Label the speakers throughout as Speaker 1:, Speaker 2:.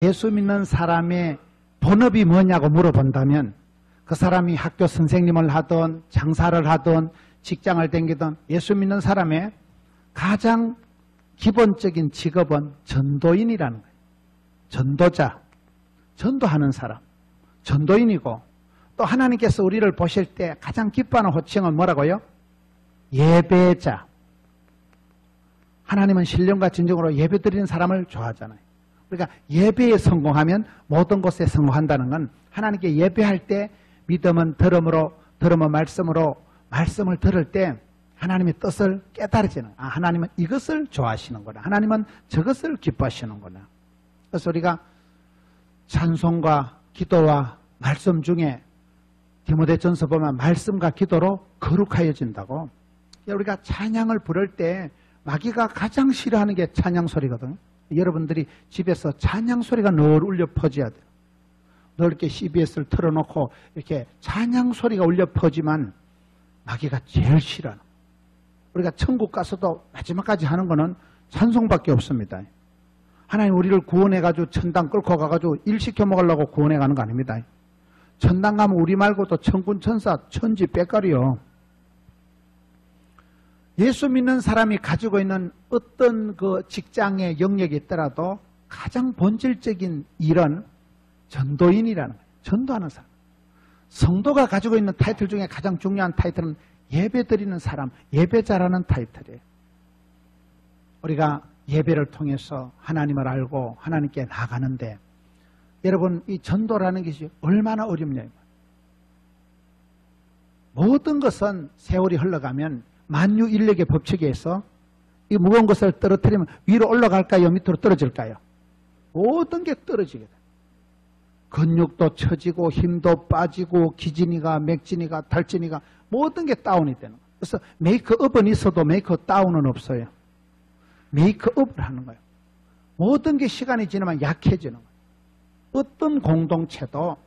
Speaker 1: 예수 믿는 사람의 본업이 뭐냐고 물어본다면 그 사람이 학교 선생님을 하든 장사를 하든 직장을 다니든 예수 믿는 사람의 가장 기본적인 직업은 전도인이라는 거예요. 전도자, 전도하는 사람, 전도인이고, 또 하나님께서 우리를 보실 때 가장 기뻐하는 호칭은 뭐라고요? 예배자. 하나님은 신령과 진정으로 예배드리는 사람을 좋아하잖아요. 그러니까 예배에 성공하면 모든 것에 성공한다는 건 하나님께 예배할 때 믿음은 들음으로, 들음은 말씀으로, 말씀을 들을 때 하나님의 뜻을 깨달아지는, 하나님은 이것을 좋아하시는구나, 하나님은 저것을 기뻐하시는구나. 그래서 우리가 찬송과 기도와 말씀 중에 디모데전서 보면 말씀과 기도로 거룩하여진다고. 우리가 찬양을 부를 때 마귀가 가장 싫어하는 게 찬양 소리거든요. 여러분들이 집에서 찬양 소리가 늘 울려 퍼져야 돼요. 늘 이렇게 CBS를 틀어놓고 이렇게 찬양 소리가 울려 퍼지만 마귀가 제일 싫어하는. 우리가 천국 가서도 마지막까지 하는 거는 찬송밖에 없습니다. 하나님 우리를 구원해가지고 천당 끌고 가가지고 일 시켜 먹으려고 구원해가는 거 아닙니다. 천당 가면 우리 말고도 천군 천사 천지 빽가리요. 예수 믿는 사람이 가지고 있는 어떤 그 직장의 영역이 있더라도 가장 본질적인 일은 전도인이라는 거예요. 전도하는 사람. 성도가 가지고 있는 타이틀 중에 가장 중요한 타이틀은 예배 드리는 사람, 예배자라는 타이틀이에요. 우리가 예배를 통해서 하나님을 알고 하나님께 나아가는데, 여러분 이 전도라는 것이 얼마나 어렵냐. 모든 것은 세월이 흘러가면 만유인력의 법칙에 의해서 이 무거운 것을 떨어뜨리면 위로 올라갈까요? 밑으로 떨어질까요? 모든 게 떨어지게 돼요. 근육도 처지고 힘도 빠지고 기진이가 맥진이가 달진이가 모든 게 다운이 되는 거예요. 그래서 메이크업은 있어도 메이크업 다운은 없어요. 메이크업을 하는 거예요. 모든 게 시간이 지나면 약해지는 거예요. 어떤 공동체도,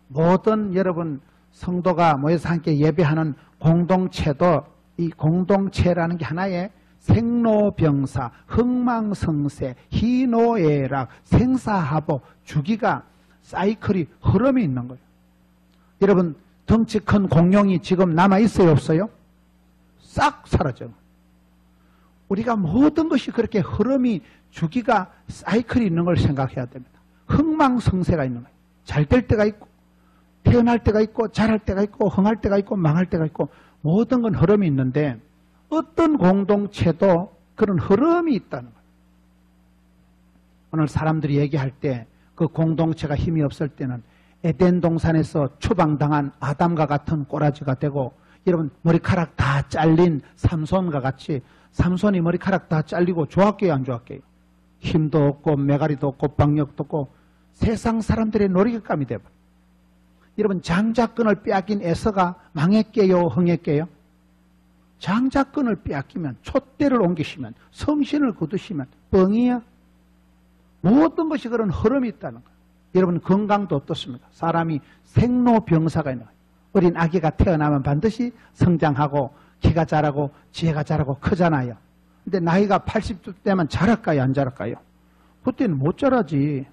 Speaker 1: 모든 여러분 성도가 모여서 함께 예배하는 공동체도 이 공동체라는 게 하나의 생로병사, 흥망성쇠, 희노애락, 생사하복, 주기가 사이클이 흐름이 있는 거예요. 여러분 덩치 큰 공룡이 지금 남아있어요? 없어요? 싹 사라져요. 우리가 모든 것이 그렇게 흐름이, 주기가, 사이클이 있는 걸 생각해야 됩니다. 흥망성쇠가 있는 거예요. 잘 될 때가 있고 태어날 때가 있고 자랄 때가 있고 흥할 때가 있고 망할 때가 있고 모든 건 흐름이 있는데 어떤 공동체도 그런 흐름이 있다는 거예요. 오늘 사람들이 얘기할 때 그 공동체가 힘이 없을 때는 에덴 동산에서 추방당한 아담과 같은 꼬라지가 되고, 여러분 머리카락 다 잘린 삼손과 같이, 삼손이 머리카락 다 잘리고 좋았게요 안 좋았게요? 힘도 없고 메가리도 없고 박력도 없고 세상 사람들의 놀이감이 되버려. 여러분 장자권을 빼앗긴 에서가 망했게요 흥했게요? 장자권을 빼앗기면, 촛대를 옮기시면, 성신을 거두시면 뻥이야. 모든 것이 그런 흐름이 있다는 거예요. 여러분 건강도 어떻습니까? 사람이 생로병사가 있는 거예요. 어린 아기가 태어나면 반드시 성장하고 키가 자라고 지혜가 자라고 크잖아요. 근데 나이가 80岁 되면 자랄까요 안 자랄까요? 그때는 못 자라지.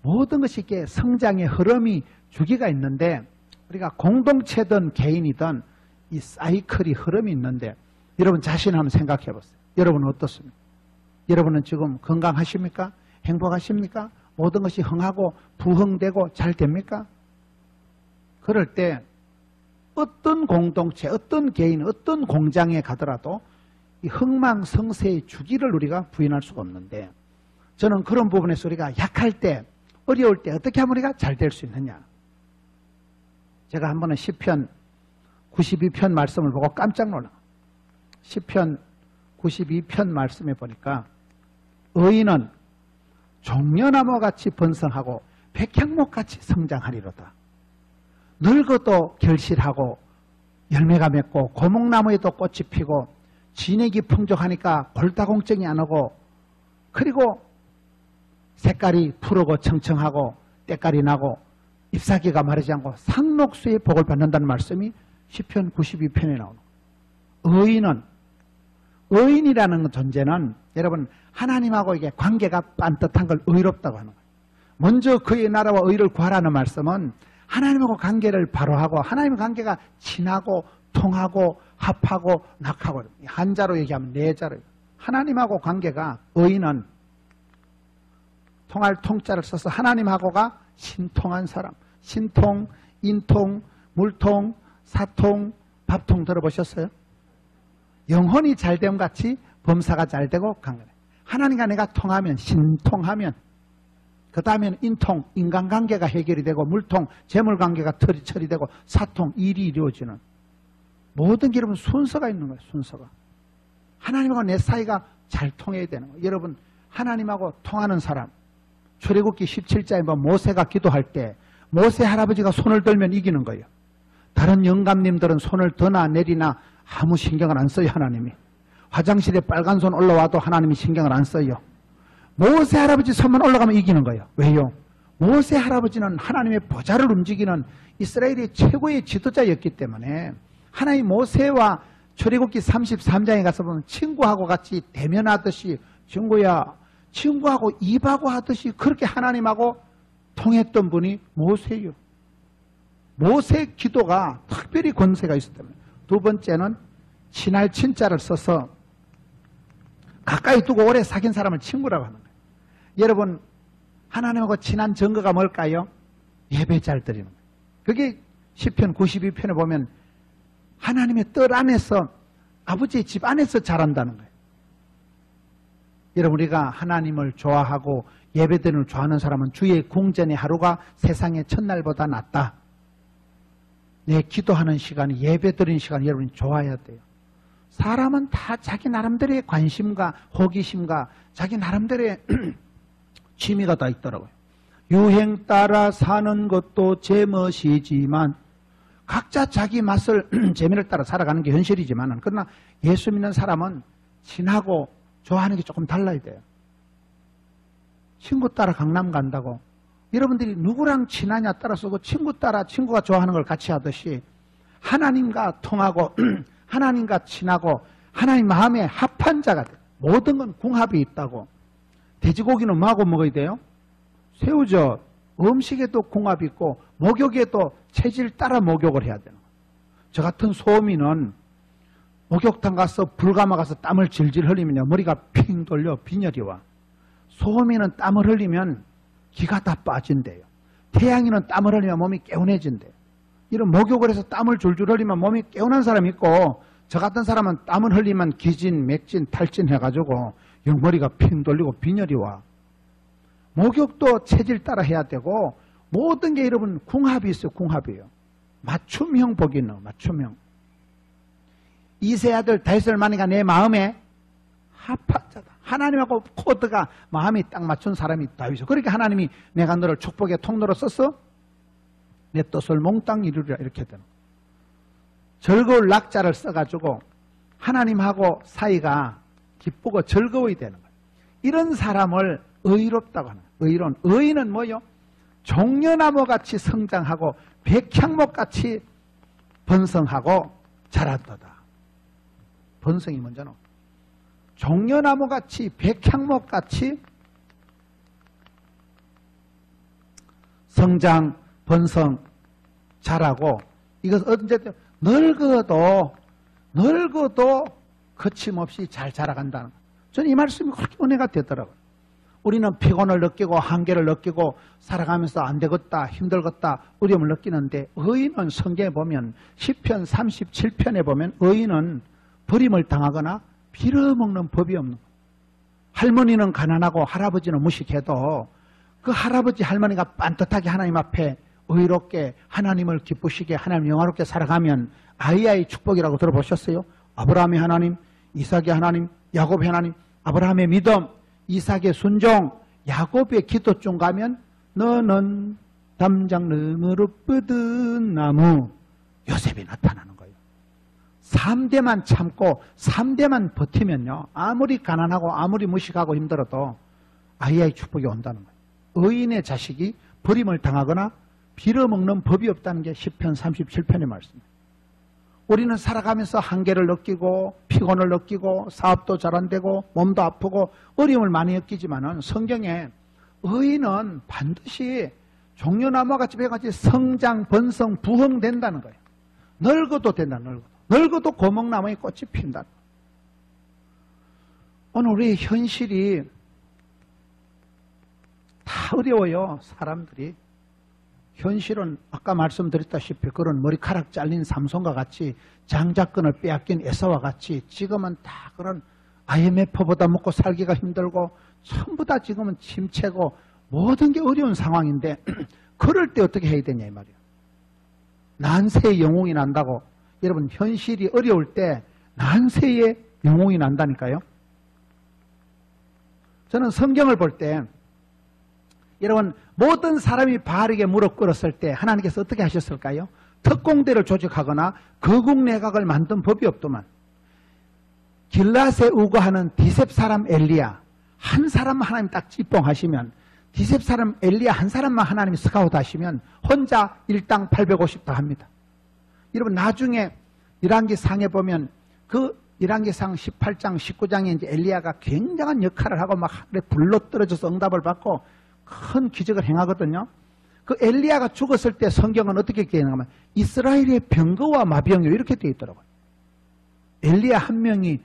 Speaker 1: 모든 것이 이렇게 성장의 흐름이, 주기가 있는데, 우리가 공동체든 개인이든 이 사이클이 흐름이 있는데, 여러분 자신 한번 생각해 보세요. 여러분은 어떻습니까? 여러분은 지금 건강하십니까? 행복하십니까? 모든 것이 흥하고 부흥되고 잘 됩니까? 그럴 때 어떤 공동체, 어떤 개인, 어떤 공장에 가더라도 이 흥망성쇠의 주기를 우리가 부인할 수가 없는데, 저는 그런 부분에서 우리가 약할 때, 어려울 때 어떻게 하면 우리가 잘 될 수 있느냐. 제가 한 번은 시편 92편 말씀을 보고 깜짝 놀라. 시편 92편 말씀에 보니까 의인은 종려나무같이 번성하고 백향목같이 성장하리로다. 늙어도 결실하고 열매가 맺고 고목나무에도 꽃이 피고 진액이 풍족하니까 골다공증이 안 오고, 그리고 색깔이 푸르고 청청하고 때깔이 나고 잎사귀가 마르지 않고 상록수의 복을 받는다는 말씀이 시편 92편에 나오는 거예요. 의인이라는 존재는 여러분 하나님하고 이게 관계가 빤듯한 걸 의롭다고 하는 거예요. 먼저 그의 나라와 의를 구하라는 말씀은 하나님하고 관계를 바로 하고 하나님의 관계가 친하고 통하고 합하고 낙하고 한자로 얘기하면 네자로 하나님하고 관계가 의인은 통할 통자를 써서 하나님하고가 신통한 사람 신통, 인통, 물통, 사통, 밥통 들어보셨어요? 영혼이 잘됨 같이 범사가 잘되고 강건해. 하나님과 내가 통하면 신통하면 그 다음에는 인통, 인간관계가 해결이 되고 물통, 재물관계가 처리되고 사통, 일이 이루어지는 모든 게 여러분 순서가 있는 거예요. 순서가. 하나님하고 내 사이가 잘 통해야 되는 거예요. 여러분 하나님하고 통하는 사람 출애굽기 17장에 보면 모세가 기도할 때 모세 할아버지가 손을 들면 이기는 거예요. 다른 영감님들은 손을 드나 내리나 아무 신경을 안 써요. 하나님이. 화장실에 빨간 손 올라와도 하나님이 신경을 안 써요. 모세 할아버지 손만 올라가면 이기는 거예요. 왜요? 모세 할아버지는 하나님의 보좌를 움직이는 이스라엘의 최고의 지도자였기 때문에 하나님 모세와 출애굽기 33장에 가서 보면 친구하고 같이 대면하듯이 친구야 친구하고 입하고 하듯이 그렇게 하나님하고 통했던 분이 모세예요. 모세 기도가 특별히 권세가 있었기 때문에. 두 번째는 친할 친자를 써서 가까이 두고 오래 사귄 사람을 친구라고 하는 거예요. 여러분 하나님하고 친한 증거가 뭘까요? 예배 잘 드리는 거예요. 그게 시편 92편에 보면 하나님의 뜰 안에서 아버지의 집 안에서 자란다는 거예요. 여러분 우리가 하나님을 좋아하고 예배드리는 걸 좋아하는 사람은 주의 궁전의 하루가 세상의 첫날보다 낫다. 내 기도하는 시간이 예배드리는 시간이 여러분이 좋아야 돼요. 사람은 다 자기 나름대로의 관심과 호기심과 자기 나름대로의 취미가 다 있더라고요. 유행 따라 사는 것도 제멋이지만 각자 자기 맛을 재미를 따라 살아가는 게 현실이지만 그러나 예수 믿는 사람은 친하고 좋아하는 게 조금 달라야 돼요. 친구 따라 강남 간다고 여러분들이 누구랑 친하냐 따라서 그 친구 따라 친구가 좋아하는 걸 같이 하듯이 하나님과 통하고 하나님과 친하고 하나님 마음에 합한 자가 돼요. 모든 건 궁합이 있다고. 돼지고기는 뭐하고 먹어야 돼요? 새우젓. 음식에도 궁합이 있고 목욕에도 체질 따라 목욕을 해야 되는 거예요. 저 같은 소민은 목욕탕 가서 불 감아가서 땀을 질질 흘리면 머리가 핑 돌려 빈혈이 와. 소민은 땀을 흘리면 기가 다 빠진대요. 태양이는 땀을 흘리면 몸이 개운해진대요. 이런 목욕을 해서 땀을 줄줄 흘리면 몸이 개운한 사람이 있고 저 같은 사람은 땀을 흘리면 기진, 맥진, 탈진 해가지고 머리가 핑 돌리고 빈혈이 와. 목욕도 체질 따라 해야 되고 모든 게 여러분 궁합이 있어요. 궁합이에요. 맞춤형 복이 있는 거예요. 맞춤형. 이세 아들 다윗을 만나니까 내 마음에 합한 자다. 하나님하고 코드가 마음이 딱 맞춘 사람이 다윗이죠. 그러니까 하나님이 내가 너를 축복의 통로로 써서 내 뜻을 몽땅 이루리라 이렇게 되는 거예요. 즐거울 낙자를 써가지고 하나님하고 사이가 기쁘고 즐거워야 되는 거예요. 이런 사람을 의롭다고 하는 거예요. 의로운. 의인은 뭐요? 종려나무같이 성장하고 백향목같이 번성하고 자란도다. 번성이 먼저는 종려나무같이 백향목같이 성장, 번성, 자라고 이것은 언제든 늙어도 거침없이 잘 자라간다는 거예요. 저는 이 말씀이 그렇게 은혜가 되더라고요. 우리는 피곤을 느끼고 한계를 느끼고 살아가면서 안 되겠다, 힘들겠다, 어려움을 느끼는데 의인은 성경에 보면 시편 37편에 보면 의인은 버림을 당하거나 빌어먹는 법이 없는 거예요. 할머니는 가난하고 할아버지는 무식해도 그 할아버지 할머니가 빤듯하게 하나님 앞에 의롭게 하나님을 기쁘시게 하나님 영화롭게 살아가면 아이의 축복이라고 들어보셨어요? 아브라함의 하나님, 이삭의 하나님, 야곱의 하나님, 아브라함의 믿음, 이삭의 순종, 야곱의 기도중 가면 너는 담장 너머로 뻗은 나무 요셉이 나타나는 거예요. 3대만 참고 3대만 버티면요. 아무리 가난하고 아무리 무식하고 힘들어도 아이의 축복이 온다는 거예요. 의인의 자식이 버림을 당하거나 빌어먹는 법이 없다는 게 시편 37편의 말씀이에요. 우리는 살아가면서 한계를 느끼고 피곤을 느끼고 사업도 잘 안 되고 몸도 아프고 어려움을 많이 느끼지만은 성경에 의인은 반드시 종려나무와 같이 배같이 성장, 번성, 부흥된다는 거예요. 늙어도 된다, 늙어도 고목나무에 꽃이 핀다. 오늘 우리 현실이 다 어려워요, 사람들이. 현실은 아까 말씀드렸다시피 그런 머리카락 잘린 삼손과 같이 장자권을 빼앗긴 에사와 같이 지금은 다 그런 IMF보다 먹고 살기가 힘들고 전부 다 지금은 침체고 모든 게 어려운 상황인데 그럴 때 어떻게 해야 되냐 이 말이에요. 난세의 영웅이 난다고. 여러분 현실이 어려울 때 난세의 영웅이 난다니까요. 저는 성경을 볼 때 여러분 모든 사람이 바르게 무릎 꿇었을 때 하나님께서 어떻게 하셨을까요? 특공대를 조직하거나 거국내각을 만든 법이 없더만. 길라세 우거하는 디셉 사람 엘리야 한 사람만 하나님 딱 찌뽕하시면, 디셉 사람 엘리야 한 사람만 하나님이 스카우트 하시면 혼자 일당 850다 합니다. 여러분 나중에 열왕기상에 보면 그 열왕기상 18장 19장에 이제 엘리야가 굉장한 역할을 하고 막 하늘에 불로 떨어져서 응답을 받고 큰 기적을 행하거든요. 그 엘리야가 죽었을 때 성경은 어떻게 기록하냐면 이스라엘의 병거와 마병이 이렇게 되어 있더라고요. 엘리야 한 명이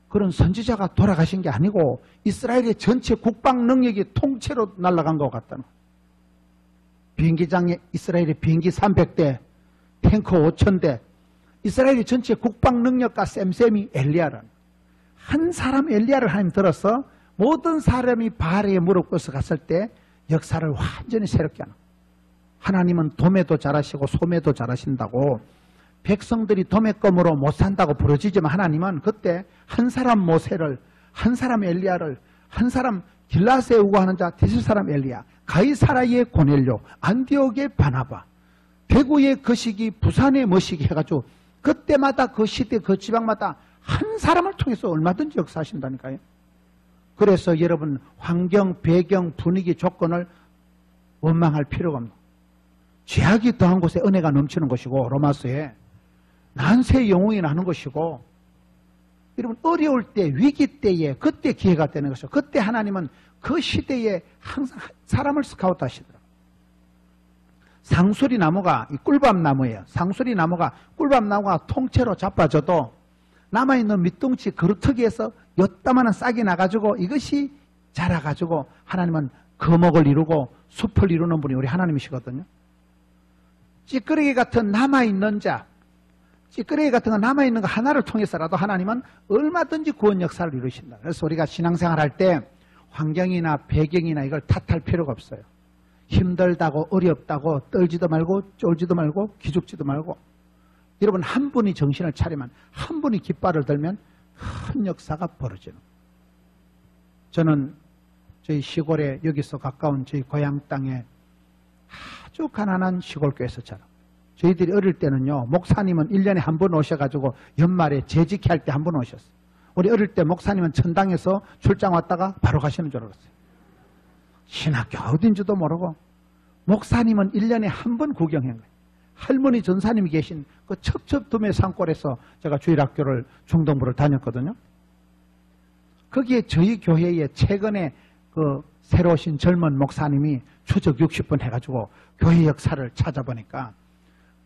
Speaker 1: 그런 선지자가 돌아가신 게 아니고 이스라엘의 전체 국방 능력이 통째로 날아간 것 같다는 거예요. 비행기장에 이스라엘의 비행기 300대, 탱커 5000대, 이스라엘의 전체 국방 능력과 쌤쌤이 엘리야라는, 한 사람 엘리야를 하나님 들어서 모든 사람이 바알에 무릎 꿇어서 갔을 때 역사를 완전히 새롭게 하는. 하나님은 도매도 잘하시고 소매도 잘하신다고 백성들이 도매껌으로 못 산다고 부러지지만 하나님은 그때 한 사람 모세를, 한 사람 엘리야를, 한 사람 길라세 우거하는 자 디셉 사람 엘리야, 가이사라의 고넬료, 안디옥의 바나바, 대구의 거시기, 부산의 머시기 해가지고 그때마다 그 시대 그 지방마다 한 사람을 통해서 얼마든지 역사하신다니까요. 그래서 여러분 환경, 배경, 분위기, 조건을 원망할 필요가 없는, 죄악이 더한 곳에 은혜가 넘치는 것이고 로마서에 난세의 영웅이 나는 것이고, 여러분 어려울 때 위기 때에 그때 기회가 되는 것이고, 그때 하나님은 그 시대에 항상 사람을 스카우트 하시더라고요. 상수리 나무가 이 꿀밤 나무예요. 상수리 나무가 꿀밤 나무가 통째로 자빠져도 남아있는 밑둥치 그루터기에서 요따만한 싹이 나가지고 이것이 자라가지고 하나님은 거목을 이루고 숲을 이루는 분이 우리 하나님이시거든요. 찌끄레기 같은 남아있는 자, 찌끄레기 같은 거 남아있는 거 하나를 통해서라도 하나님은 얼마든지 구원 역사를 이루신다. 그래서 우리가 신앙생활 할 때 환경이나 배경이나 이걸 탓할 필요가 없어요. 힘들다고 어렵다고 떨지도 말고 쫄지도 말고 기죽지도 말고, 여러분 한 분이 정신을 차리면, 한 분이 깃발을 들면 큰 역사가 벌어지는. 저는 저희 시골에 여기서 가까운 저희 고향 땅에 아주 가난한 시골교회에서 자라. 저희들이 어릴 때는요, 목사님은 1년에 한 번 오셔가지고 연말에 재직회 할 때 한 번 오셨어요. 우리 어릴 때 목사님은 천당에서 출장 왔다가 바로 가시는 줄 알았어요. 신학교 어딘지도 모르고 목사님은 1년에 한 번 구경한 거예요. 할머니 전사님이 계신 그 첩첩두매 산골에서 제가 주일학교를 중동부를 다녔거든요. 거기에 저희 교회에 최근에 그 새로 오신 젊은 목사님이 추적 60분 해가지고 교회 역사를 찾아보니까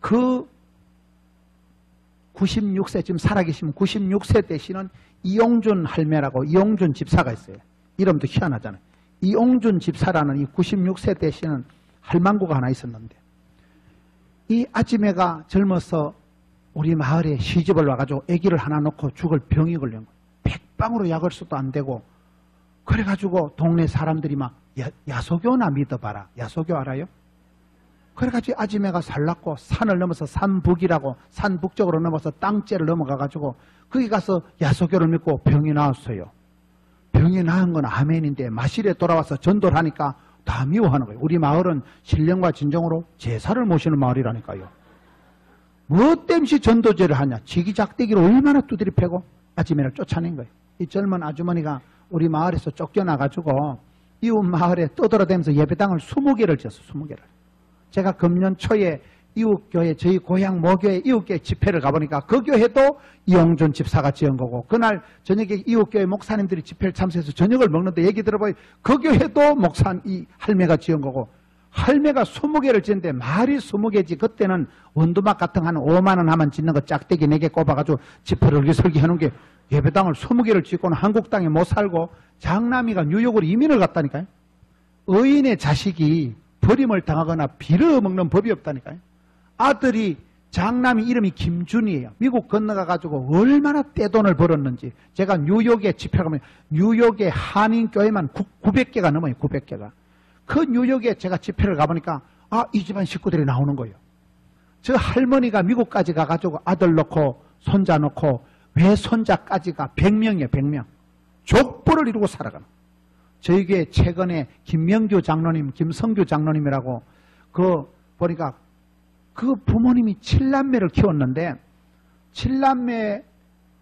Speaker 1: 그 96세, 지금 살아계시면 96세 되시는 이용준 할매라고 이용준 집사가 있어요. 이름도 희한하잖아요. 이용준 집사라는 이 96세 되시는 할망구가 하나 있었는데, 이 아지매가 젊어서 우리 마을에 시집을 와가지고 아기를 하나 놓고 죽을 병이 걸린 거예요. 백방으로 약을 써도 안 되고, 그래가지고 동네 사람들이 막 야소교나 믿어봐라. 야소교 알아요? 그래가지고 아지매가 살랐고 산을 넘어서 산북이라고 산 북쪽으로 넘어서 땅째를 넘어가가지고 거기 가서 야소교를 믿고 병이 나았어요. 병이 나은 건 아멘인데 마실에 돌아와서 전도를 하니까 다 미워하는 거예요. 우리 마을은 신령과 진정으로 제사를 모시는 마을이라니까요. 무엇 때문에 전도제를 하냐. 지기작대기로 얼마나 두드리 패고 아지매를 쫓아낸 거예요. 이 젊은 아주머니가 우리 마을에서 쫓겨나가지고 이웃 마을에 떠돌아다니면서 예배당을 20개를 지었어요. 20개를. 제가 금년 초에 이웃교회, 저희 고향 모교회 이웃교회 집회를 가보니까 그 교회도 이용준 집사가 지은 거고, 그날 저녁에 이웃교회 목사님들이 집회를 참석해서 저녁을 먹는데 얘기 들어보니 그 교회도 이 할매가 지은 거고, 할매가 20개를 짓는데 말이 20개지. 그때는 원두막 같은 한 5만 원 하면 짓는 거 짝대기 4개 꼽아가지고 집회를 얼기설기 하는 게, 예배당을 20개를 짓고는 한국 땅에 못 살고 장남이가 뉴욕으로 이민을 갔다니까요. 의인의 자식이 버림을 당하거나 빌어먹는 법이 없다니까요. 아들이, 장남이 이름이 김준이에요. 미국 건너가가지고 얼마나 떼돈을 벌었는지. 제가 뉴욕에 집회 가면 뉴욕의 한인교회만 900개가 넘어요. 900개가. 그 뉴욕에 제가 집회를 가보니까 이 집안 식구들이 나오는 거예요. 저 할머니가 미국까지 가가지고 아들 놓고 손자 놓고 외손자까지가 100명이에요. 100명. 족보를 이루고 살아가는. 저희 교회 최근에 김명규 장로님, 김성규 장로님이라고 보니까 그 부모님이 7남매를 키웠는데,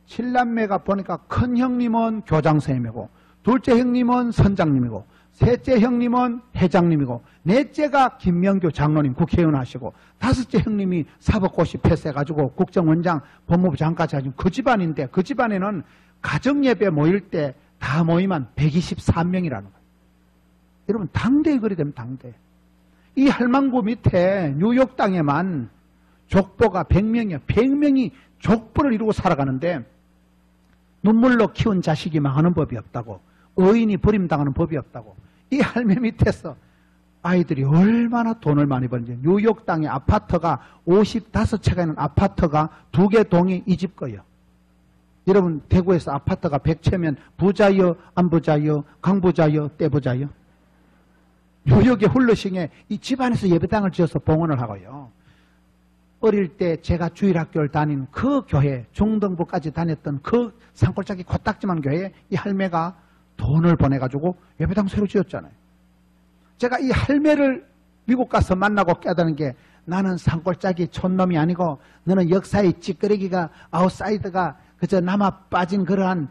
Speaker 1: 7남매가 보니까 큰 형님은 교장선생님이고, 둘째 형님은 선장님이고, 셋째 형님은 회장님이고, 넷째가 김명규 장로님 국회의원 하시고, 다섯째 형님이 사법고시 패스해가지고 국정원장 법무부 장까지 하신 그 집안인데, 그 집안에는 가정예배 모일 때 다 모이면 123명이라는 거예요. 여러분, 당대에 그리 되면 당대. 이 할망구 밑에 뉴욕 땅에만 족보가 100명이야. 100명이 족보를 이루고 살아가는데, 눈물로 키운 자식이 망하는 법이 없다고, 의인이 버림당하는 법이 없다고. 이 할매 밑에서 아이들이 얼마나 돈을 많이 버는지. 뉴욕 땅에 아파트가 55채가 있는 아파트가 2개 동이 이 집 거예요. 여러분, 대구에서 아파트가 100채면 부자여 안 부자여, 강부자여 떼부자여. 뉴욕의 훌러싱에 이 집안에서 예배당을 지어서 봉헌을 하고요. 어릴 때 제가 주일학교를 다닌 그 교회, 중등부까지 다녔던 그 산골짜기 코딱지만 교회에 이 할매가 돈을 보내가지고 예배당 새로 지었잖아요. 제가 이 할매를 미국 가서 만나고 깨달은 게, 나는 산골짜기 촌놈이 아니고 너는 역사의 찌끄레기가, 아웃사이더가 그저 남아 빠진 그러한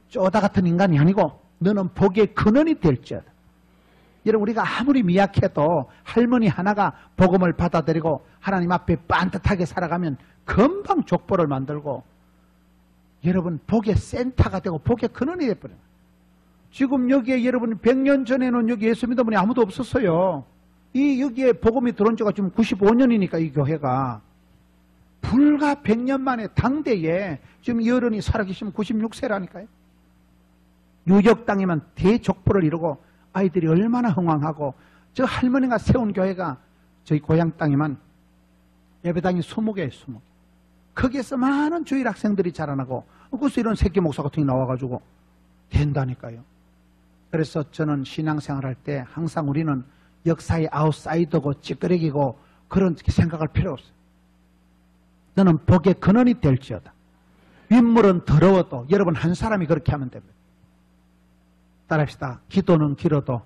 Speaker 1: 쪼다 같은 인간이 아니고 너는 복의 근원이 될지어다. 여러분, 우리가 아무리 미약해도 할머니 하나가 복음을 받아들이고 하나님 앞에 반듯하게 살아가면 금방 족보를 만들고, 여러분, 복의 센터가 되고 복의 근원이 되어버려요. 지금 여기에 여러분 100년 전에는 여기 예수 믿는 분이 아무도 없었어요. 여기에 복음이 들어온 지가 지금 95년이니까 이 교회가 불과 100년 만에 당대에 지금 이 어른이 살아계시면 96세라니까요. 뉴욕 땅에만 대족보를 이루고 아이들이 얼마나 흥왕하고, 저 할머니가 세운 교회가 저희 고향 땅에만 예배당이 20개예요. 20개. 거기에서 많은 주일 학생들이 자라나고, 그래서 이런 새끼 목사 같은 게 나와가지고 된다니까요. 그래서 저는 신앙생활할 때 항상 우리는 역사의 아웃사이더고 찌끄레기고 그런 생각할 필요 없어요. 너는 복의 근원이 될지어다. 윗물은 더러워도 여러분 한 사람이 그렇게 하면 됩니다. 따라합시다. 기도는 길어도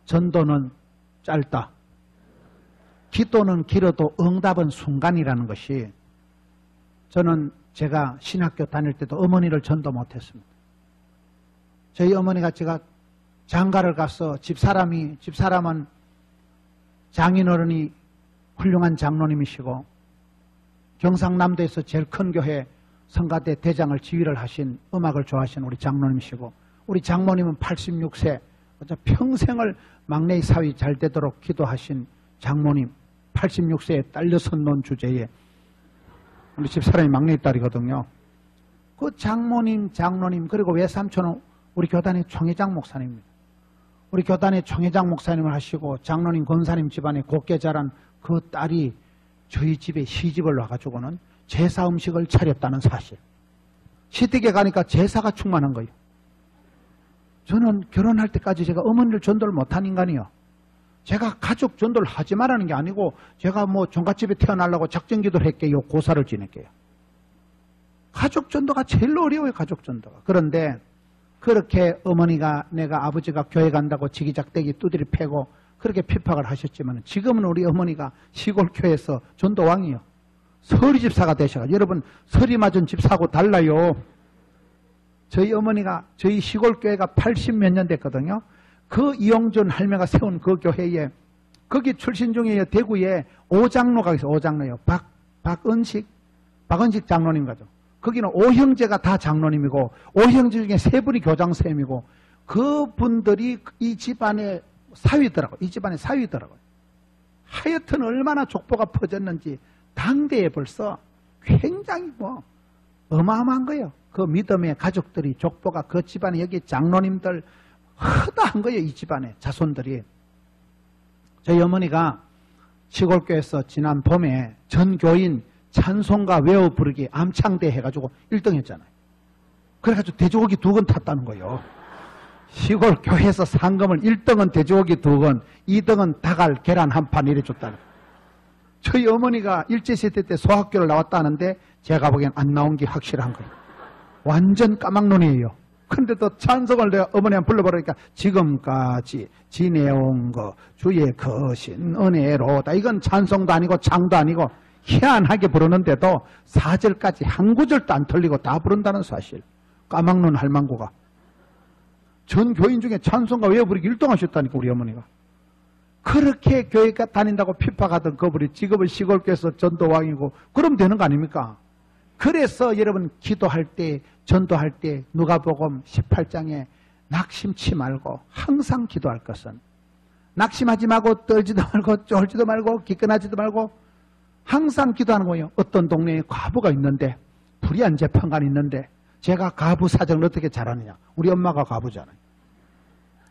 Speaker 1: 전도는 짧다. 기도는 길어도 응답은 순간이라는 것이, 저는 제가 신학교 다닐 때도 어머니를 전도 못했습니다. 저희 어머니가 제가 장가를 가서 집사람은 장인어른이 훌륭한 장로님이시고 경상남도에서 제일 큰 교회 성가대 대장을 지휘를 하신, 음악을 좋아하신 우리 장로님이시고, 우리 장모님은 86세 평생을 막내의 사위 잘 되도록 기도하신 장모님, 86세에 딸 6 놓은 주제에 우리 집사람이 막내의 딸이거든요. 그 장모님, 장로님, 그리고 외삼촌은 우리 교단의 총회장 목사님입니다. 우리 교단의 총회장 목사님을 하시고 장로님, 권사님 집안에 곱게 자란 그 딸이 저희 집에 시집을 와가지고는 제사 음식을 차렸다는 사실. 시댁에 가니까 제사가 충만한 거예요. 저는 결혼할 때까지 제가 어머니를 전도를 못한 인간이요. 제가 가족 전도를 하지 말라는 게 아니고, 제가 뭐 종갓집에 태어나려고 작정기도를 했게요. 고사를 지낼게요. 가족 전도가 제일 어려워요. 가족 전도가. 그런데 그렇게 어머니가, 내가 아버지가 교회 간다고 지기작대기 두드리 패고 그렇게 핍박을 하셨지만, 지금은 우리 어머니가 시골 교회에서 전도왕이요. 서리 집사가 되셔가지고, 여러분 서리 맞은 집사하고 달라요. 저희 어머니가, 저희 시골 교회가 80몇 년 됐거든요. 그 이용준 할매가 세운 그 교회에 거기 출신 중에 대구에 오장로가 있어요. 오장로요. 박은식 장로님 가죠. 거기는 오형제가 다 장로님이고 오형제 중에 세 분이 교장선생님이고 그분들이 이 집안의 사위더라고요. 이 집안의 사위더라고요. 하여튼 얼마나 족보가 퍼졌는지 당대에 벌써 굉장히 어마어마한 거예요. 그 믿음의 가족들이 족보가 그 집안에 여기 장로님들 허다한 거예요. 이 집안의 자손들이. 저희 어머니가 시골교회에서 지난 봄에 전교인 찬송가 외워 부르기 암창대 해가지고 1등 했잖아요. 그래가지고 돼지고기 2건 탔다는 거예요. 시골 교회에서 상금을 1등은 돼지고기 2건, 2등은 닭알 계란 한 판 이래 줬다는 거예요. 저희 어머니가 일제시대 때 소학교를 나왔다 하는데 제가 보기엔 안 나온 게 확실한 거예요. 완전 까막눈이에요. 근데도 찬송을 내가 어머니한테 불러보라니까 지금까지 지내온 거 주의 거신 은혜로다. 이건 찬송도 아니고 창도 아니고 희한하게 부르는데도 4절까지 한 구절도 안 틀리고 다 부른다는 사실. 까막눈 할망구가. 전 교인 중에 찬송가 외워 부르기 1등 하셨다니까 우리 어머니가. 그렇게 교회 다닌다고 핍박하던 그분이 지금은 시골교회에서 전도왕이고 그러면 되는 거 아닙니까? 그래서 여러분 기도할 때 전도할 때 누가복음 18장에 낙심치 말고 항상 기도할 것은 낙심하지 말고 떨지도 말고 쫄지도 말고 기끈하지도 말고 항상 기도하는 거예요. 어떤 동네에 과부가 있는데 불의한 재판관이 있는데 제가 과부 사정을 어떻게 잘하느냐. 우리 엄마가 과부잖아요.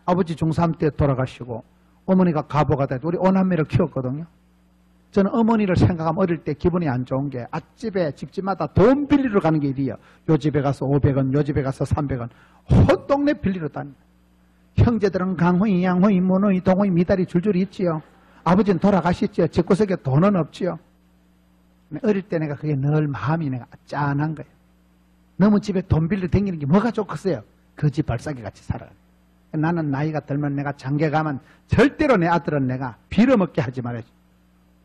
Speaker 1: 아버지 중3 때 돌아가시고 어머니가 과부가 돼도 우리 오남매를 키웠거든요. 저는 어머니를 생각하면 어릴 때 기분이 안 좋은 게 앞집에 집집마다 돈 빌리러 가는 게 일이에요. 요 집에 가서 500원, 요 집에 가서 300원. 헛 동네 빌리러 다녀요. 형제들은 강호이, 양호이, 문호이, 동호이, 미달이 줄줄이 있지요. 아버지는 돌아가셨지요. 집구석에 돈은 없지요. 어릴 때 내가 그게 늘 마음이 내가 짠한 거예요. 너무 집에 돈 빌려 다니는 게 뭐가 좋겠어요. 거지 발사기 같이 살아요. 나는 나이가 들면 내가 장계 가면 절대로 내 아들은 내가 빌어먹게 하지 말아야지.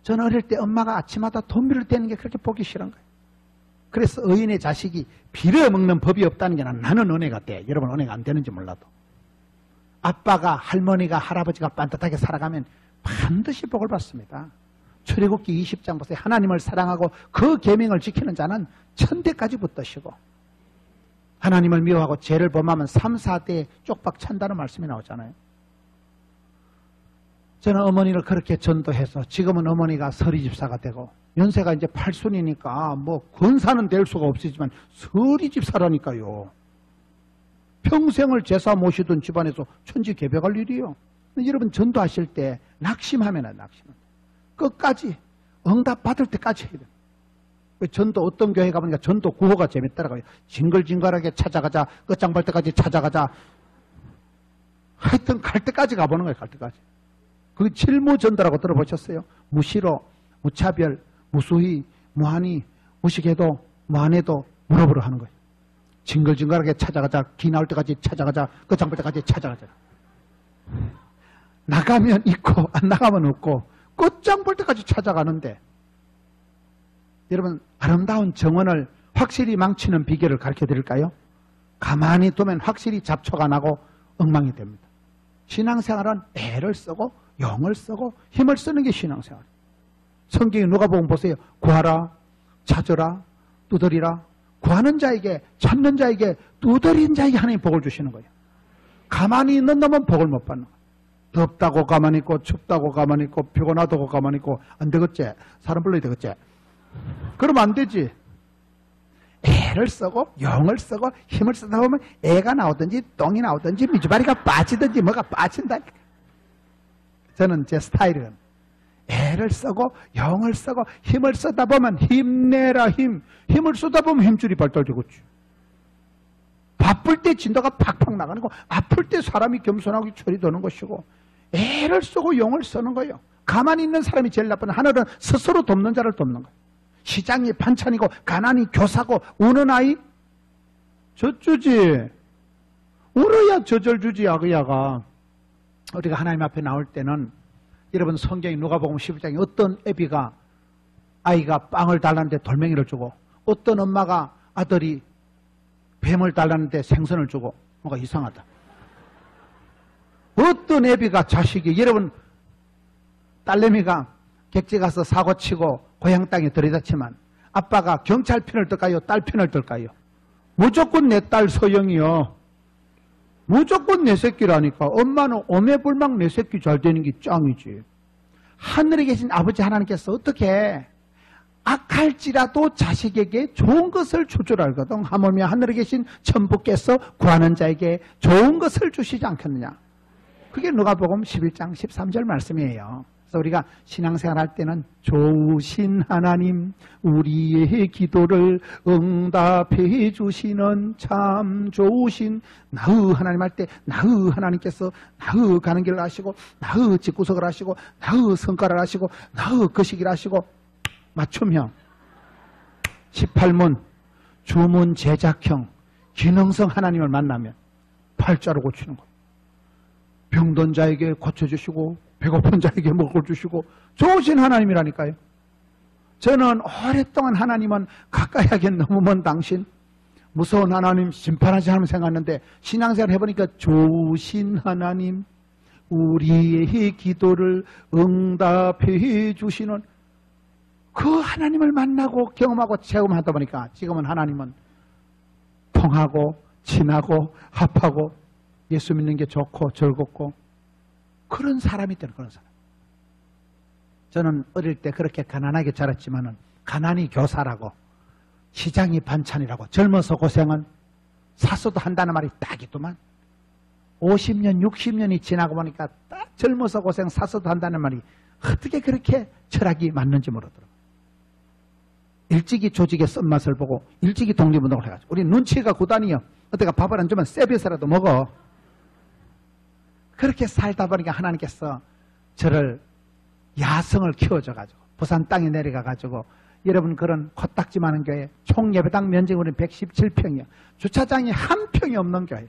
Speaker 1: 저는 어릴 때 엄마가 아침마다 돈 빌려 다니는 게 그렇게 보기 싫은 거예요. 그래서 의인의 자식이 빌어먹는 법이 없다는 게 나는 은혜가 돼. 여러분 은혜가 안 되는지 몰라도. 아빠가 할머니가 할아버지가 반듯하게 살아가면 반드시 복을 받습니다. 출애굽기 20장 보세요. 하나님을 사랑하고 그 계명을 지키는 자는 천대까지 붙드시고 하나님을 미워하고 죄를 범하면 3, 4대에 쪽박 찬다는 말씀이 나오잖아요. 저는 어머니를 그렇게 전도해서 지금은 어머니가 서리집사가 되고 연세가 이제 8순이니까 뭐 권사는 될 수가 없으지만 서리집사라니까요. 평생을 제사 모시던 집안에서 천지개벽할 일이에요. 여러분 전도하실 때 낙심하면 끝까지 응답 받을 때까지 해야 돼요. 전도 어떤 교회 가보니까 전도 구호가 재밌더라고요. 징글징글하게 찾아가자. 끝장 볼 때까지 찾아가자. 하여튼 갈 때까지 가보는 거예요. 갈 때까지. 그게 칠무전도라고 들어보셨어요? 무시로, 무차별, 무수히, 무한히, 무식해도 무한해도 물어보러 하는 거예요. 징글징글하게 찾아가자. 기 나올 때까지 찾아가자. 끝장 볼 때까지 찾아가자. 나가면 있고 안 나가면 없고 끝장 볼 때까지 찾아가는데 여러분 아름다운 정원을 확실히 망치는 비결을 가르쳐 드릴까요? 가만히 두면 확실히 잡초가 나고 엉망이 됩니다. 신앙생활은 애를 쓰고 영을 쓰고 힘을 쓰는 게 신앙생활이에요. 성경에 누가복음 보세요. 구하라, 찾으라, 두드리라. 구하는 자에게, 찾는 자에게, 두드리는 자에게 하나님 복을 주시는 거예요. 가만히 있는 놈은 복을 못 받는 거예요. 덥다고 가만히 있고 춥다고 가만히 있고 피곤하다고 가만히 있고 안 되겠지? 사람 불러야 되겠지? 그러면 안 되지. 애를 쓰고 영을 쓰고 힘을 쓰다 보면 애가 나오든지 똥이 나오든지 미주바리가 빠지든지 뭐가 빠진다니까. 저는 제 스타일은 애를 쓰고 영을 쓰고 힘을 쓰다 보면 힘내라 힘을 쓰다 보면 힘줄이 발달 되겠지. 바쁠 때 진도가 팍팍 나가는 거, 아플 때 사람이 겸손하고 철이 드는 것이고 애를 쓰고 영을 쓰는 거예요. 가만히 있는 사람이 제일 나쁜 하늘은 스스로 돕는 자를 돕는 거예요. 시장이 반찬이고 가난이 교사고 우는 아이 젖주지. 울어야 젖을 주지. 야가 우리가 하나님 앞에 나올 때는 여러분 성경에 누가복음 12장에 어떤 애비가 아이가 빵을 달라는데 돌멩이를 주고 어떤 엄마가 아들이 뱀을 달라는데 생선을 주고 뭔가 이상하다. 어떤 애비가 자식이 여러분 딸내미가 객지 가서 사고치고 고향 땅에 들이닥치면 아빠가 경찰 편을 들까요? 딸 편을 들까요? 무조건 내 딸 서영이요. 무조건 내 새끼라니까. 엄마는 오매불망 내 새끼 잘 되는 게 짱이지. 하늘에 계신 아버지 하나님께서 어떻게 악할지라도 자식에게 좋은 것을 줄 줄 알거든. 하물며 하늘에 계신 천부께서 구하는 자에게 좋은 것을 주시지 않겠느냐. 그게 누가복음 11장 13절 말씀이에요. 그래서 우리가 신앙생활 할 때는 좋으신 하나님 우리의 기도를 응답해 주시는 참 좋으신 나의 하나님 할 때 나의 하나님께서 나의 가는 길을 아시고 나의 집구석을 아시고 나의 성과를 아시고 나의 거시기를 아시고 맞춤형 18문 주문 제작형 기능성 하나님을 만나면 팔자를 고치는 거예요. 병든 자에게 고쳐주시고 배고픈 자에게 먹을 주시고 좋으신 하나님이라니까요. 저는 오랫동안 하나님은 가까이 하기엔 너무 먼 당신, 무서운 하나님, 심판하지 않으면 생각했는데 신앙생활 해보니까 좋으신 하나님 우리의 기도를 응답해 주시는 그 하나님을 만나고 경험하고 체험하다 보니까 지금은 하나님은 통하고 친하고 합하고 예수 믿는 게 좋고 즐겁고 그런 사람이 되는 그런 사람. 저는 어릴 때 그렇게 가난하게 자랐지만은 가난이 교사라고 시장이 반찬이라고 젊어서 고생은 사서도 한다는 말이 딱이더만 50년 60년이 지나고 보니까 딱 젊어서 고생 사서도 한다는 말이 어떻게 그렇게 철학이 맞는지 모르더라고요. 일찍이 조직의 쓴맛을 보고 일찍이 독립운동을 해가지고 우리 눈치가 구단이요. 어때가 밥을 안 주면 세비서라도 먹어. 그렇게 살다 보니까 하나님께서 저를 야성을 키워줘가지고 부산 땅에 내려가가지고 여러분 그런 코딱지 많은 교회 총 예배당 면적이 우리 117평이요. 주차장이 한 평이 없는 교회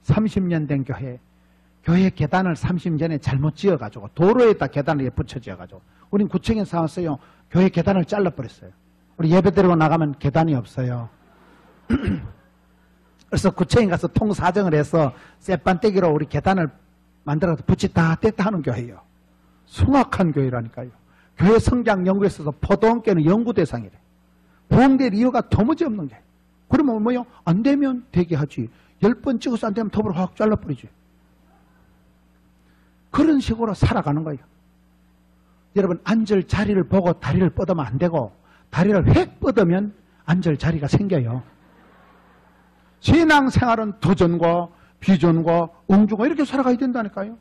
Speaker 1: 30년 된 교회 계단을 30년 전에 잘못 지어가지고 도로에다 계단을 붙여 지어가지고 우린 구청에 사왔어요. 교회 계단을 잘라버렸어요. 우리 예배 드리고 나가면 계단이 없어요. 그래서 구청에 가서 통사정을 해서 쇠반떼기로 우리 계단을 만들어서 붙였다 뗐다 하는 교회예요. 숭악한 교회라니까요. 교회 성장 연구에서도 포도원교는 연구 대상이래. 부흥될 이유가 도무지 없는 게. 그러면 뭐요? 안 되면 되게 하지. 10번 찍어서 안 되면 톱으로 확 잘라버리지. 그런 식으로 살아가는 거예요. 여러분 앉을 자리를 보고 다리를 뻗으면 안 되고 다리를 획 뻗으면 앉을 자리가 생겨요. 신앙생활은 도전과 비전과 옹주가 이렇게 살아가야 된다니까요.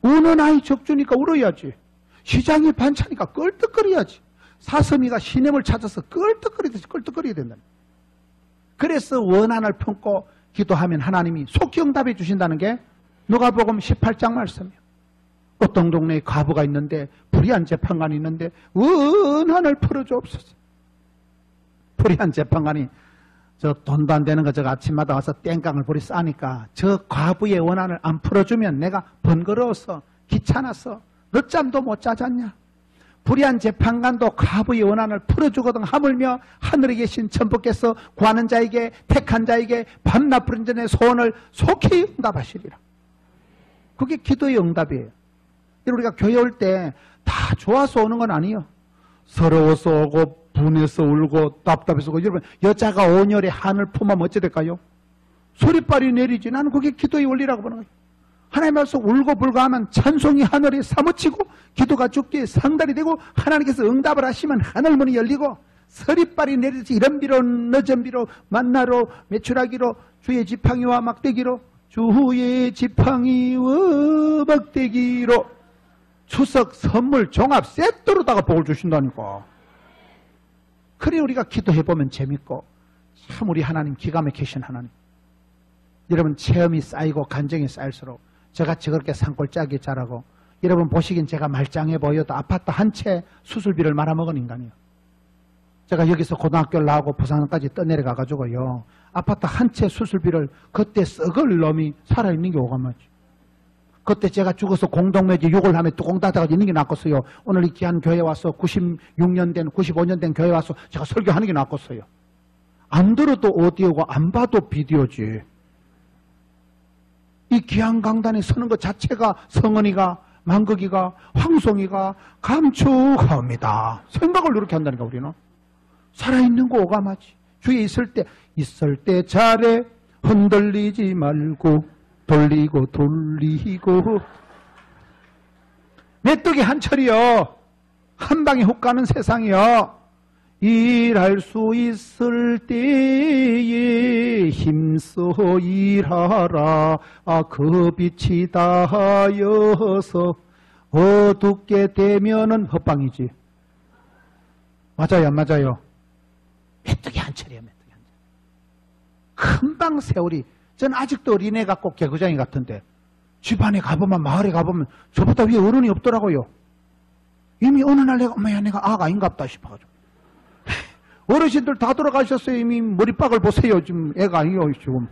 Speaker 1: 우는 아이 적주니까 울어야지. 시장이 반차니까 껄떡거려야지. 사슴이가 시냇을 찾아서 껄떡거리듯이 껄떡거려야 된다. 그래서 원한을 품고 기도하면 하나님이 속히 응답해 주신다는 게 누가복음 18장 말씀이에요. 어떤 동네에 과부가 있는데 불의한 재판관이 있는데 원한을 풀어주옵소서. 불의한 재판관이 저 돈도 안 되는 거 저거 아침마다 와서 땡깡을 버리 싸니까 저 과부의 원한을 안 풀어주면 내가 번거로워서 귀찮아서 늦잠도 못 자잖냐. 불의한 재판관도 과부의 원한을 풀어주거든. 하물며 하늘에 계신 천부께서 구하는 자에게 택한 자에게 밤낮 부른 전에 소원을 속히 응답하시리라. 그게 기도의 응답이에요. 우리가 교회 올 때 다 좋아서 오는 건 아니에요. 서러워서 오고 분해서 울고 답답해서 오고. 여러분 여자가 온열에 한을 품으면 어찌 될까요? 소리빨이 내리지. 나는 그게 기도의 원리라고 보는 거예요. 하나님 앞에서 울고 불고하면 찬송이 하늘에 사무치고 기도가 죽기에 상달이 되고 하나님께서 응답을 하시면 하늘문이 열리고 서리빨이 내리듯이 이런 비로 늦은 비로 만나로 매출하기로 주의 지팡이와 막대기로 주의 지팡이와 막대기로 추석 선물 종합 세트로다가 복을 주신다니까. 그래 우리가 기도해보면 재밌고 참 우리 하나님 기가 막히신 하나님. 여러분 체험이 쌓이고 간증이 쌓일수록 저같이 그렇게 산골짜기 자라고 여러분 보시기엔 제가 말짱해 보여도 아파트 한 채 수술비를 말아먹은 인간이에요. 제가 여기서 고등학교를 나오고 부산까지 떠내려가가지고요. 아파트 한 채 수술비를 그때 썩을 놈이 살아있는 게 오가마지. 그때 제가 죽어서 공동묘지 욕을 하면 뚜껑 닫아가지고 있는 게 낫겠어요. 오늘 이 귀한 교회 와서 96년 된 95년 된 교회 와서 제가 설교하는 게 낫겠어요. 안 들어도 오디오고 안 봐도 비디오지. 이 귀한 강단에 서는 것 자체가 성은이가 망극이가, 황송이가 감축합니다. 생각을 이렇게 한다니까, 우리는. 살아있는 거 오감하지. 주위에 있을 때 잘해. 흔들리지 말고, 돌리고. 메뚜기 한철이요. 한 방에 훅 가는 세상이요. 일할 수 있을 때에 힘써 일하라. 그 빛이 닿아여서 어둡게 되면은 헛방이지. 맞아요, 안 맞아요? 메뚜기 한철이에요, 메뚜기 한철. 금방 세월이. 전 아직도 어린애 같고 개구장이 같은데 집안에 가보면, 마을에 가보면 저보다 위에 어른이 없더라고요. 이미 어느 날 내가 아가 아닌갑다 싶어가지고. 어르신들 다 돌아가셨어요. 이미 머리박을 보세요. 지금 애가 아니에요, 지금.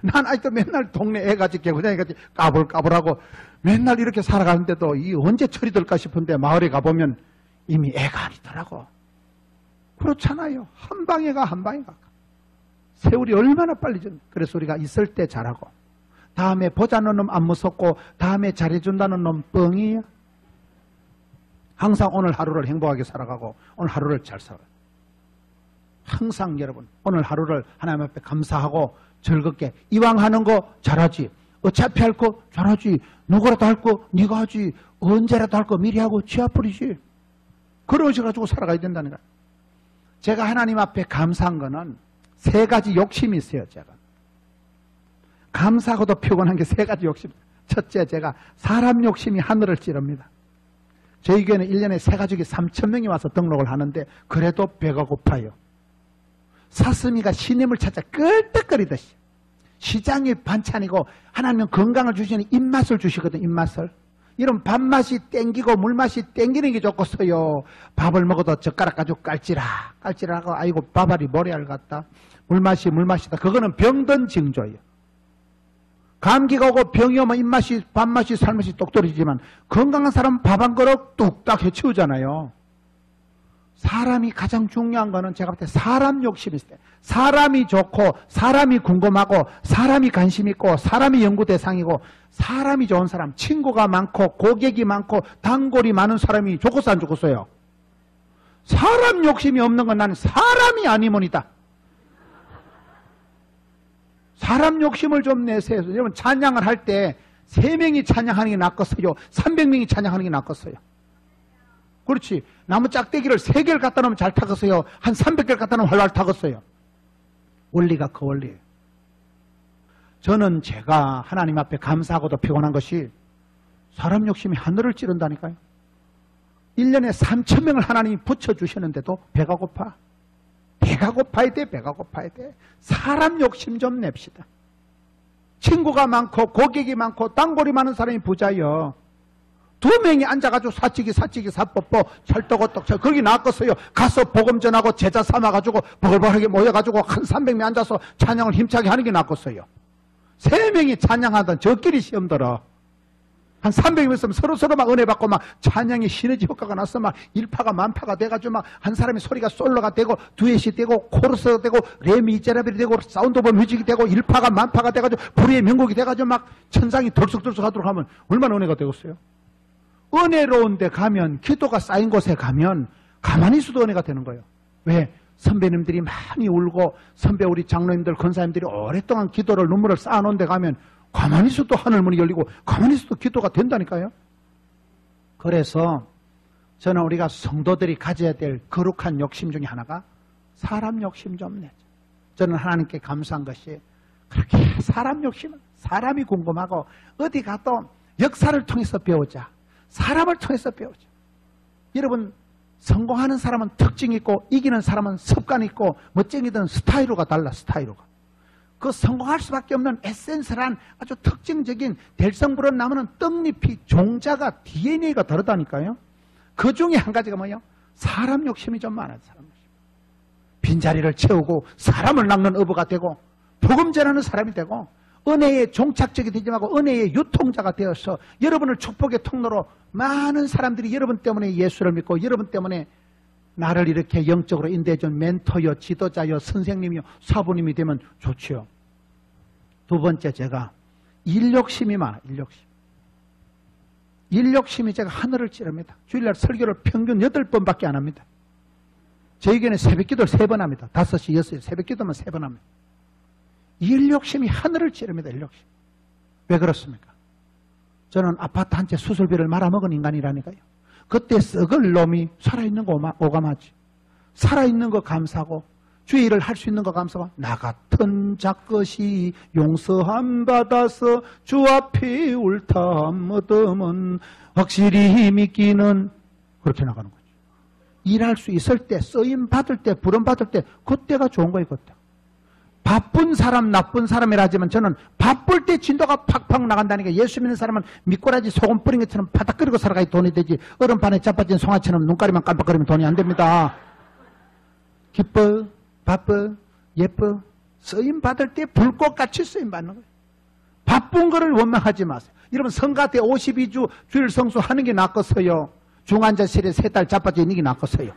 Speaker 1: 난 아직도 맨날 동네 애같이 개구장이같이 까불까불하고 맨날 이렇게 살아가는데도 이 언제 철이 들까 싶은데 마을에 가보면 이미 애가 아니더라고. 그렇잖아요. 한 방에 가. 세월이 얼마나 빨리 전. 그래서 우리가 있을 때 잘하고, 다음에 보자는 놈 안 무섭고, 다음에 잘해준다는 놈 뻥이야. 항상 오늘 하루를 행복하게 살아가고, 오늘 하루를 잘 살아요. 항상 여러분, 오늘 하루를 하나님 앞에 감사하고 즐겁게, 이왕 하는 거 잘하지. 어차피 할 거 잘하지. 누구라도 할 거 네가 하지. 언제라도 할 거 미리 하고 지아버리지. 그런 식으로 가지고 살아가야 된다는 거예요. 제가 하나님 앞에 감사한 거는 세 가지 욕심이 있어요. 제가 감사하고도 피곤한 게 세 가지 욕심. 첫째, 제가 사람 욕심이 하늘을 찌릅니다. 저희 교회는 1년에 새 가족이 3,000명이 와서 등록을 하는데 그래도 배가 고파요. 사슴이가 시냇물 찾아 끌떡거리듯이. 시장이 반찬이고 하나님은 건강을 주시는 입맛을 주시거든. 입맛을. 이런 밥맛이 땡기고 물맛이 땡기는 게 좋겠어요. 밥을 먹어도 젓가락 가지고 깔찌라하고 아이고 밥알이 모래알 같다. 물맛이다. 그거는 병든 징조예요. 감기가 오고 병이 오면 입맛이, 밥맛이, 살맛이 똑 떨어지지만 건강한 사람은 밥 한 그릇 뚝딱 해치우잖아요. 사람이 가장 중요한 거는 제가 볼 때 사람 욕심이 있을 때, 사람이 좋고 사람이 궁금하고 사람이 관심 있고 사람이 연구 대상이고 사람이 좋은 사람, 친구가 많고 고객이 많고 단골이 많은 사람이 좋겠어 안 좋겠어요? 사람 욕심이 없는 건 나는 사람이 아니면이다. 사람 욕심을 좀 내세요. 여러분 찬양을 할 때 3명이 찬양하는 게 낫겠어요? 300명이 찬양하는 게 낫겠어요? 그렇지. 나무 짝대기를 3개를 갖다 놓으면 잘 타겠어요? 한 300개를 갖다 놓으면 활활 타겠어요? 원리가 그 원리예요. 저는 제가 하나님 앞에 감사하고도 피곤한 것이 사람 욕심이 하늘을 찌른다니까요. 1년에 3,000명을 하나님이 붙여주시는데도 배가 고파. 배가 고파야 돼. 배가 고파야 돼. 사람 욕심 좀 냅시다. 친구가 많고 고객이 많고 단골이 많은 사람이 부자요. 2명이 앉아가지고 사치기 사뽀뽀 철떡어떡 거기 나왔겠어요. 가서 복음 전하고 제자 삼아가지고 버글버글하게 모여가지고 한 300명 앉아서 찬양을 힘차게 하는 게 낫겠어요. 3명이 찬양하던 저끼리 시험 들어. 한 300명 있으면 서로 막 은혜 받고 막 찬양의 시너지 효과가 나서 막 일파가 만파가 돼가지고 막 한 사람이 소리가 솔로가 되고 듀엣이 되고 코러스가 되고 레미제라벨이 되고 사운드 오브 뮤직이 되고 일파가 만파가 돼가지고 불의의 명곡이 돼가지고 막 천상이 덜썩덜썩 하도록 하면 얼마나 은혜가 되겠어요? 은혜로운 데 가면, 기도가 쌓인 곳에 가면 가만히 있어도 은혜가 되는 거예요. 왜? 선배님들이 많이 울고 선배 우리 장로님들 권사님들이 오랫동안 기도를 눈물을 쌓아놓은 데 가면 가만히 있어도 하늘문이 열리고 가만히 있어도 기도가 된다니까요. 그래서 저는 우리가 성도들이 가져야 될 거룩한 욕심 중에 하나가 사람 욕심 좀 내죠. 저는 하나님께 감사한 것이 그렇게 사람 욕심은 사람이 궁금하고 어디 가도 역사를 통해서 배우자. 사람을 통해서 배우자. 여러분 성공하는 사람은 특징이 있고 이기는 사람은 습관이 있고 멋쟁이든 스타일로가 달라. 스타일로가. 그 성공할 수밖에 없는 에센스란 아주 특징적인 될성부른 나무는 떡잎이 종자가 DNA가 다르다니까요. 그 중에 한 가지가 뭐예요? 사람 욕심이 좀 많아요. 사람 욕심. 빈자리를 채우고 사람을 낚는 어부가 되고 복음 전하는 사람이 되고 은혜의 종착적이 되지 말고 은혜의 유통자가 되어서 여러분을 축복의 통로로 많은 사람들이 여러분 때문에 예수를 믿고 여러분 때문에 나를 이렇게 영적으로 인도해준 멘토요, 지도자요, 선생님이요, 사부님이 되면 좋지요. 두 번째 제가 일 욕심이 많아. 일 욕심. 일욕심이 제가 하늘을 찌릅니다. 주일날 설교를 평균 8번밖에 안 합니다. 저에게는 새벽기도를 3번 합니다. 5시, 6시 새벽기도만 3번 합니다. 일욕심이 하늘을 찌릅니다. 일욕심. 왜 그렇습니까? 저는 아파트 한 채 수술비를 말아먹은 인간이라니까요. 그때 썩을 놈이 살아있는 거 오감하지. 살아있는 거 감사하고 주의 일을 할 수 있는 거 감사하고 나 같은 작것이 용서함 받아서 주 앞에 옳다함 얻음은 확실히 믿기는 그렇게 나가는 거죠. 일할 수 있을 때, 쓰임 받을 때, 부름 받을 때 그때가 좋은 거예요. 그때. 바쁜 사람, 나쁜 사람이라 하지만 저는 바쁠 때 진도가 팍팍 나간다니까. 예수 믿는 사람은 미꾸라지 소금 뿌린 것처럼 바닥거리고 살아가야 돈이 되지. 얼음판에 자빠진 송아처럼 눈가리만 깜빡거리면 돈이 안 됩니다. 기뻐, 바빠, 예뻐, 쓰임 받을 때 불꽃같이 쓰임 받는 거예요. 바쁜 거를 원망하지 마세요. 여러분 성가 때 52주 주일 성수 하는 게 낫겠어요? 중환자실에 3달 자빠져 있는 게 낫겠어요?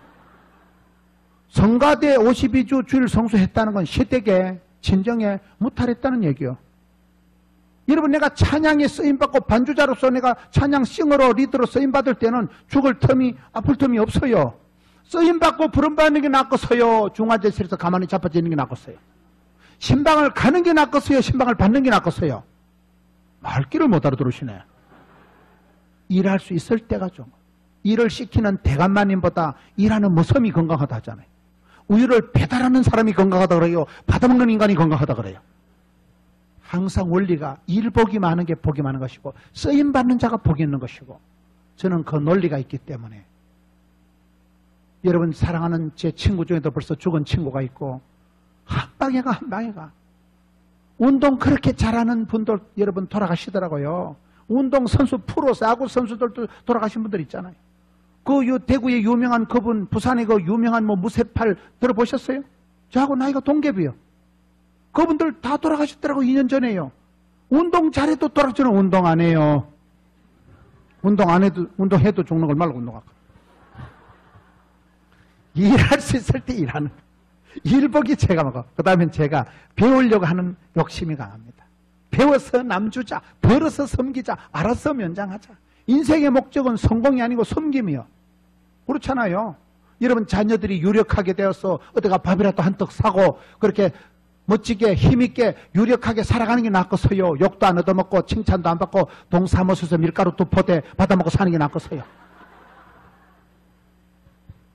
Speaker 1: 성가대 52주 주일 성수했다는 건 시댁에 친정에 무탈했다는 얘기요. 여러분 내가 찬양에 쓰임받고 반주자로서 내가 찬양 싱어로 리더로 쓰임받을 때는 죽을 틈이 아플 틈이 없어요. 쓰임받고 부름받는 게 낫겠어요? 중환자실에서 가만히 자빠져 있는 게 낫겠어요? 신방을 가는 게 낫겠어요? 신방을 받는 게 낫겠어요? 말귀를 못 알아들으시네. 일할 수 있을 때가 좀. 일을 시키는 대감마님보다 일하는 모섬이 건강하다 하잖아요. 우유를 배달하는 사람이 건강하다 그래요? 받아먹는 인간이 건강하다 그래요? 항상 원리가 일 복이 많은 게 복이 많은 것이고 쓰임받는 자가 복이 있는 것이고 저는 그 논리가 있기 때문에 여러분 사랑하는 제 친구 중에도 벌써 죽은 친구가 있고 한 방에 가 한 방에 가. 운동 그렇게 잘하는 분들 여러분 돌아가시더라고요. 운동선수 프로 야구 선수들도 돌아가신 분들 있잖아요. 그 대구의 유명한 그분, 부산의 그 유명한 무쇠팔 들어보셨어요? 저하고 나이가 동갑이요. 그분들 다 돌아가셨더라고 2년 전에요. 운동 잘해도 저는 운동 안 해요. 운동 안 해도, 운동해도 죽는 걸 말고 운동하고. 일할 수 있을 때 일하는. 일복이 제가 먹어. 그 다음에 제가 배우려고 하는 욕심이 강합니다. 배워서 남주자, 벌어서 섬기자, 알아서 면장하자. 인생의 목적은 성공이 아니고 섬김이요. 그렇잖아요. 여러분 자녀들이 유력하게 되어서 어디가 밥이라도 한턱 사고 그렇게 멋지게 힘있게 유력하게 살아가는 게 낫겠어요? 욕도 안 얻어먹고 칭찬도 안 받고 동사무소에서 밀가루 2포대 받아먹고 사는 게 낫겠어요?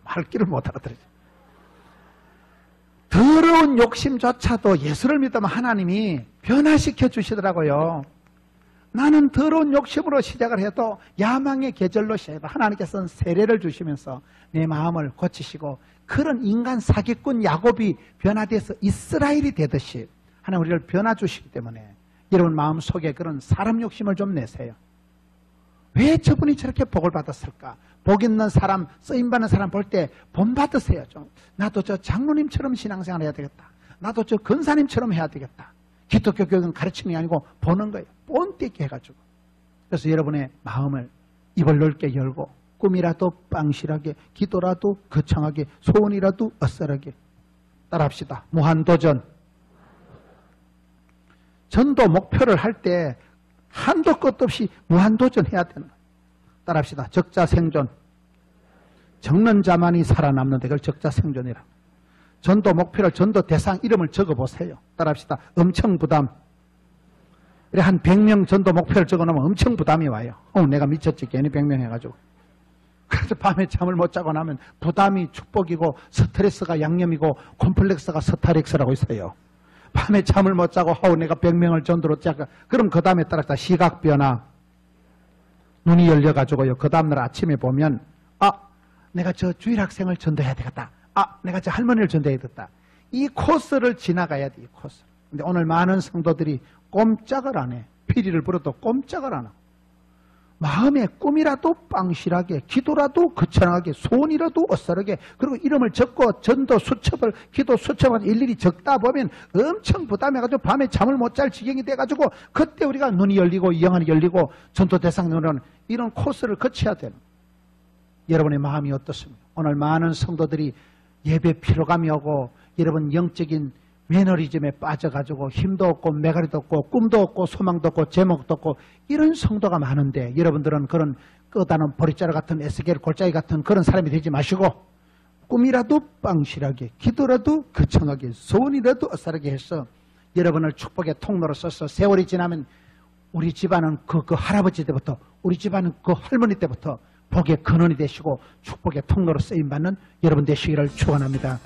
Speaker 1: 말귀를 못 알아들으죠. 더러운 욕심조차도 예수를 믿으면 하나님이 변화시켜 주시더라고요. 나는 더러운 욕심으로 시작을 해도 야망의 계절로 시작해도 하나님께서는 세례를 주시면서 내 마음을 고치시고 그런 인간 사기꾼 야곱이 변화돼서 이스라엘이 되듯이 하나님 우리를 변화 주시기 때문에 여러분 마음속에 그런 사람 욕심을 좀 내세요. 왜 저분이 저렇게 복을 받았을까? 복 있는 사람, 쓰임받는 사람 볼 때 본받으세요. 좀. 나도 저 장로님처럼 신앙생활 해야 되겠다. 나도 저 근사님처럼 해야 되겠다. 기독교 교육은 가르침이 아니고 보는 거예요. 뻔띠게 해가지고. 그래서 여러분의 마음을 입을 넓게 열고 꿈이라도 빵실하게, 기도라도 거창하게, 소원이라도 어설하게 따라합시다. 무한도전. 전도 목표를 할 때 한도 끝도 없이 무한도전해야 되는 거예요. 따라합시다. 적자생존. 적는 자만이 살아남는데 그걸 적자생존이라. 전도 목표를 전도 대상 이름을 적어보세요. 따라합시다. 엄청 부담. 한 100명 전도 목표를 적어놓으면 엄청 부담이 와요. 내가 미쳤지 괜히 100명 해가지고. 그래서 밤에 잠을 못 자고 나면 부담이 축복이고 스트레스가 양념이고 콤플렉스가 스타렉스라고 있어요. 밤에 잠을 못 자고 내가 100명을 전도로 짜가 그럼 그 다음에 따라서 시각변화. 눈이 열려가지고요. 그 다음날 아침에 보면 내가 저 주일학생을 전도해야 되겠다. 내가 저 할머니를 전도해야 되겠다. 이 코스를 지나가야 돼. 이 코스. 근데 오늘 많은 성도들이 꼼짝을 안 해. 피리를 불어도 꼼짝을 안 하고. 마음에 꿈이라도 빵실하게, 기도라도 거창하게, 소원이라도 어설하게, 그리고 이름을 적고 전도 수첩을, 기도 수첩을 일일이 적다 보면 엄청 부담해가지고 밤에 잠을 못 잘 지경이 돼가지고 그때 우리가 눈이 열리고 영안이 열리고 전도 대상으로는 이런 코스를 거쳐야 되는. 여러분의 마음이 어떻습니까? 오늘 많은 성도들이 예배 피로감이 오고 여러분 영적인 매너리즘에 빠져가지고 힘도 없고 매가리도 없고 꿈도 없고 소망도 없고 제목도 없고 이런 성도가 많은데 여러분들은 그런 끄다는 보리자루 같은 에스겔 골짜기 같은 그런 사람이 되지 마시고 꿈이라도 빵실하게 기도라도 거창하게 소원이라도 어싸르게 해서 여러분을 축복의 통로로 써서 세월이 지나면 우리 집안은 그 할아버지 때부터 우리 집안은 그 할머니 때부터 복의 근원이 되시고 축복의 통로로 쓰임받는 여러분 되시기를 축원합니다.